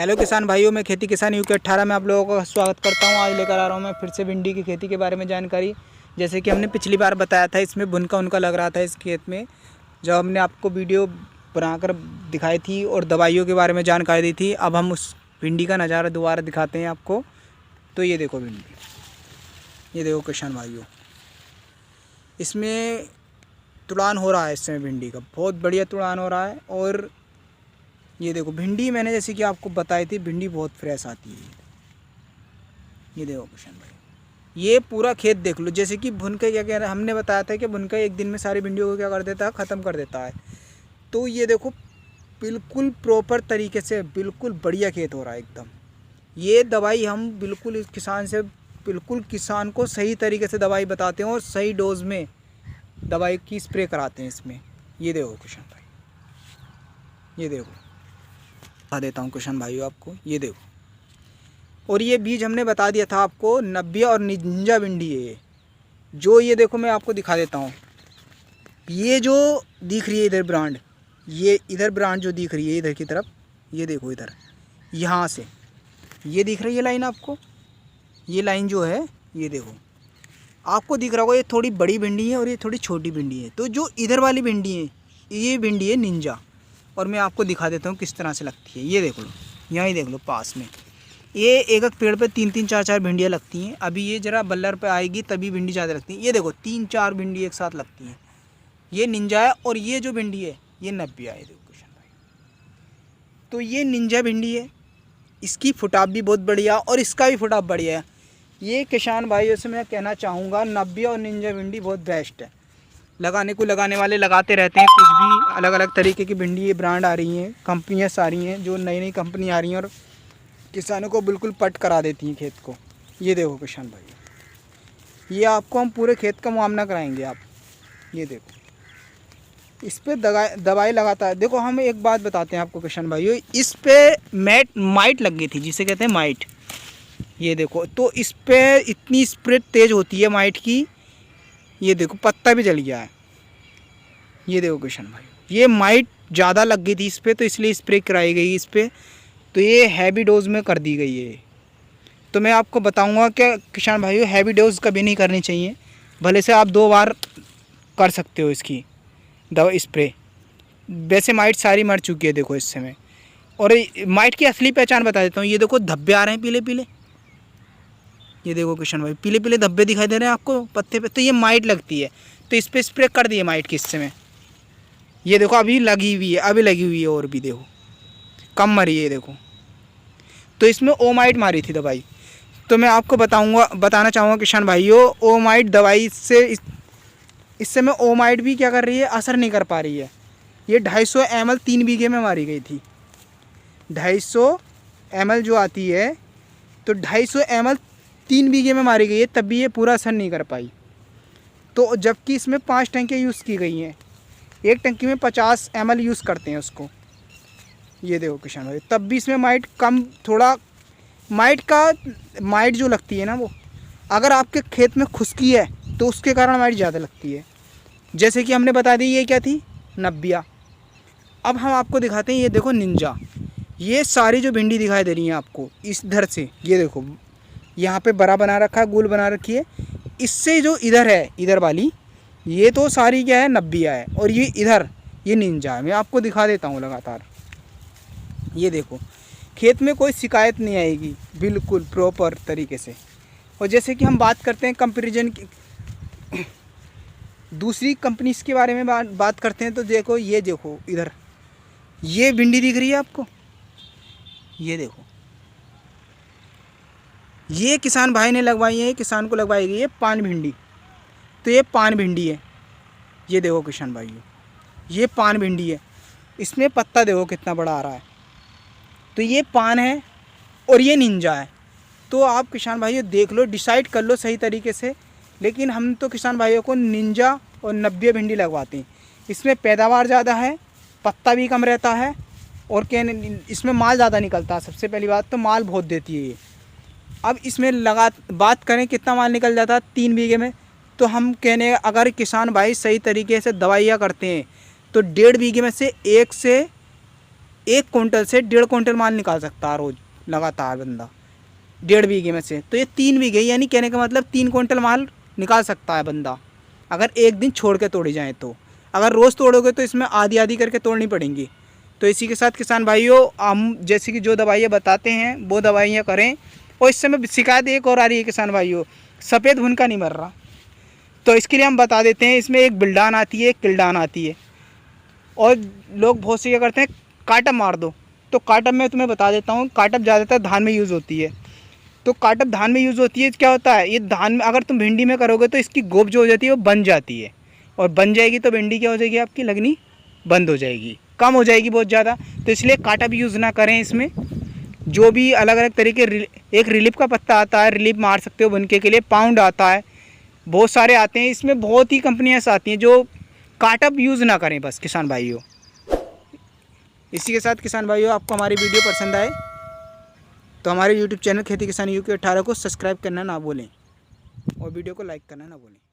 Hello किसान भाइयों, मैं खेती किसान यूके 18 में आप लोगों का स्वागत करता हूं। आज लेकर आ रहा हूं मैं फिर से भिंडी की खेती के बारे में जानकारी। जैसे कि हमने पिछली बार बताया था, इसमें भुनका उनका लग रहा था इस खेत में, जब हमने आपको वीडियो बनाकर दिखाई थी और दवाइयों के बारे में जानकारी दी थी। अब हम उस भिंडी का नज़ारा दोबारा दिखाते हैं आपको। तो ये देखो भिंडी, ये देखो किसान भाइयों, इसमें तुड़ान हो रहा है इस समय भिंडी का, बहुत बढ़िया तुड़ान हो रहा है। और ये देखो भिंडी, मैंने जैसे कि आपको बताई थी, भिंडी बहुत फ्रेश आती है। ये देखो किशन भाई, ये पूरा खेत देख लो। जैसे कि भुनका क्या कह रहे हैं, हमने बताया था कि भुनका एक दिन में सारी भिंडियों को क्या कर देता है, ख़त्म कर देता है। तो ये देखो बिल्कुल प्रॉपर तरीके से, बिल्कुल बढ़िया खेत हो रहा है एकदम। ये दवाई हम बिल्कुल इस किसान से, बिल्कुल किसान को सही तरीके से दवाई बताते हैं और सही डोज में दवाई की स्प्रे कराते हैं इसमें। ये देखो किशन भाई, ये देखो बता देता हूँ किशन भाइयों आपको, ये देखो। और ये बीज हमने बता दिया था आपको, नब्बिया और निंजा भिंडी है ये। जो ये देखो मैं आपको दिखा देता हूँ, ये जो दिख रही है इधर ब्रांड, ये इधर ब्रांड जो दिख रही है इधर की तरफ, ये देखो इधर, यहाँ से ये दिख रही है लाइन आपको, ये लाइन जो है, ये देखो आपको दिख रहा होगा, ये थोड़ी बड़ी भिंडी है और ये थोड़ी छोटी भिंडी है। तो जो इधर वाली भिंडी है, ये भिंडी है निंजा। और मैं आपको दिखा देता हूँ किस तरह से लगती है। ये देख लो, यहाँ ही देख लो पास में, ये एक एक पेड़ पे 3-3 4-4 भिंडियाँ लगती हैं। अभी ये ज़रा बल्लर पे आएगी तभी भिंडी ज़्यादा लगती है। ये देखो 3-4 भिंडी एक साथ लगती हैं। ये निंजा है और ये जो भिंडी है ये नब्बिया है। देखो किशन भाई, तो ये निंजा भिंडी है, इसकी फुटाव भी बहुत बढ़िया और इसका भी फुटाव बढ़िया है। ये किसान भाइयों से मैं कहना चाहूँगा, नब्बिया और निंजा भिंडी बहुत बेस्ट है। लगाने वाले लगाते रहते हैं, कुछ भी अलग अलग तरीके की भिंडी ये ब्रांड आ रही हैं, कंपनियाँ सारी हैं, जो नई नई कंपनी आ रही हैं और किसानों को बिल्कुल पट करा देती हैं खेत को। ये देखो किसान भाई, ये आपको हम पूरे खेत का मुआयना कराएंगे आप। ये देखो, इस पर दवाई लगाता है। देखो हम एक बात बताते हैं आपको किसान भाइयों, इस पर माइट लग गई थी, जिसे कहते हैं माइट। ये देखो, तो इस पर इतनी स्प्रे तेज़ होती है माइट की। ये देखो पत्ता भी जल गया है। ये देखो किशन भाई, ये माइट ज़्यादा लग गई थी इस पर, तो इसलिए स्प्रे कराई गई इस पर। तो ये हैवी डोज में कर दी गई है। तो मैं आपको बताऊंगा कि किसान भाइयों, हैवी डोज कभी नहीं करनी चाहिए। भले से आप 2 बार कर सकते हो इसकी दवा स्प्रे। वैसे माइट सारी मर चुकी है देखो इस समय। और माइट की असली पहचान बता देता हूँ। ये देखो धब्बे आ रहे हैं पीले पीले, ये देखो किशन भाई, पीले पीले धब्बे दिखाई दे रहे हैं आपको पत्ते पे, तो ये माइट लगती है। तो इस पर स्प्रे कर दिए माइट की इस समय। ये देखो अभी लगी हुई है, अभी लगी हुई है और भी देखो कम मरी है। देखो, तो इसमें ओमाइट मारी थी दवाई। तो मैं आपको बताना चाहूँगा किसान भाइयों, ओमाइट दवाई से इस समय ओमाइट भी क्या कर रही है, असर नहीं कर पा रही है। ये 250 ml 3 बीघे में मारी गई थी। 250 ml जो आती है, तो 250 ml 3 बीघे में मारी गई है, तब भी ये पूरा असर नहीं कर पाई। तो जबकि इसमें 5 टंकियाँ यूज़ की गई हैं, एक टंकी में 50 ml यूज़ करते हैं उसको। ये देखो किसान भाई, तब भी इसमें माइट कम, थोड़ा माइट जो लगती है ना, वो अगर आपके खेत में खुश्की है तो उसके कारण माइट ज़्यादा लगती है। जैसे कि हमने बता दी, ये क्या थी, नब्बिया। अब हम आपको दिखाते हैं, ये देखो निंजा। ये सारी जो भिंडी दिखाई दे रही है आपको इस इधर से, ये देखो यहाँ पे बड़ा बना रखा है, गोल बना रखी है। इससे जो इधर है, इधर वाली, ये तो सारी क्या है, नब्बिया है। और ये इधर, ये निंजा है। मैं आपको दिखा देता हूँ लगातार। ये देखो, खेत में कोई शिकायत नहीं आएगी, बिल्कुल प्रॉपर तरीके से। और जैसे कि हम बात करते हैं कंपैरिजन की, दूसरी कंपनीज के बारे में बात करते हैं, तो देखो ये देखो इधर, ये भिंडी दिख रही है आपको, ये देखो, ये किसान भाई ने लगवाई है, किसान को लगवाई गई है पान भिंडी। तो ये पान भिंडी है। ये देखो किसान भाइयों, ये पान भिंडी है। इसमें पत्ता देखो कितना बड़ा आ रहा है। तो ये पान है और ये निंजा है। तो आप किसान भाइयों देख लो, डिसाइड कर लो सही तरीके से। लेकिन हम तो किसान भाइयों को निंजा और नब्बिया भिंडी लगवाते हैं। इसमें पैदावार ज़्यादा है, पत्ता भी कम रहता है, और इसमें माल ज़्यादा निकलता है। सबसे पहली बात तो माल बहुत देती है ये। अब इसमें बात करें कितना माल निकल जाता है 3 बीघे में, तो हम कहने, अगर किसान भाई सही तरीके से दवाइयाँ करते हैं तो 1.5 बीघे में से 1 से 1 क्विंटल से 1.5 क्विंटल माल निकाल सकता है रोज़ लगातार बंदा 1.5 बीघे में से। तो ये 3 बीघे यानी कहने का मतलब 3 क्विंटल माल निकाल सकता है बंदा, अगर एक दिन छोड़ के तोड़ी जाए तो। अगर रोज़ तोड़ोगे तो इसमें आधी आधी करके तोड़नी पड़ेंगी। तो इसी के साथ किसान भाइयों, हम जैसे कि जो दवाइयाँ बताते हैं वो दवाइयाँ करें। और इस समय शिकायत एक और आ रही है किसान भाइयों, सफ़ेद भुनका नहीं मर रहा। तो इसके लिए हम बता देते हैं, इसमें एक बिल्डान आती है, एक किल्डान आती है। और लोग बहुत से क्या करते हैं, काटप मार दो। तो काटप मैं तुम्हें बता देता हूँ, काटप ज़्यादातर धान में यूज़ होती है। तो काटप धान में यूज़ होती है, क्या होता है, ये धान में अगर तुम भिंडी में करोगे तो इसकी गोब जो हो जाती है वो बन जाती है। और बन जाएगी तो भिंडी क्या हो जाएगी, आपकी लगनी बंद हो जाएगी, कम हो जाएगी बहुत ज़्यादा। तो इसलिए काटप यूज़ ना करें। इसमें जो भी अलग अलग तरीके, एक रिलीफ का पत्ता आता है, रिलीफ मार सकते हो भुनके के लिए। पाउंड आता है, बहुत सारे आते हैं। इसमें बहुत ही कंपनियाँ आती हैं जो काटप यूज़ ना करें बस किसान भाइयों। इसी के साथ किसान भाइयों, आपको हमारी वीडियो पसंद आए तो हमारे YouTube चैनल खेती किसान UK 18 को सब्सक्राइब करना ना भूलें और वीडियो को लाइक करना ना भूलें।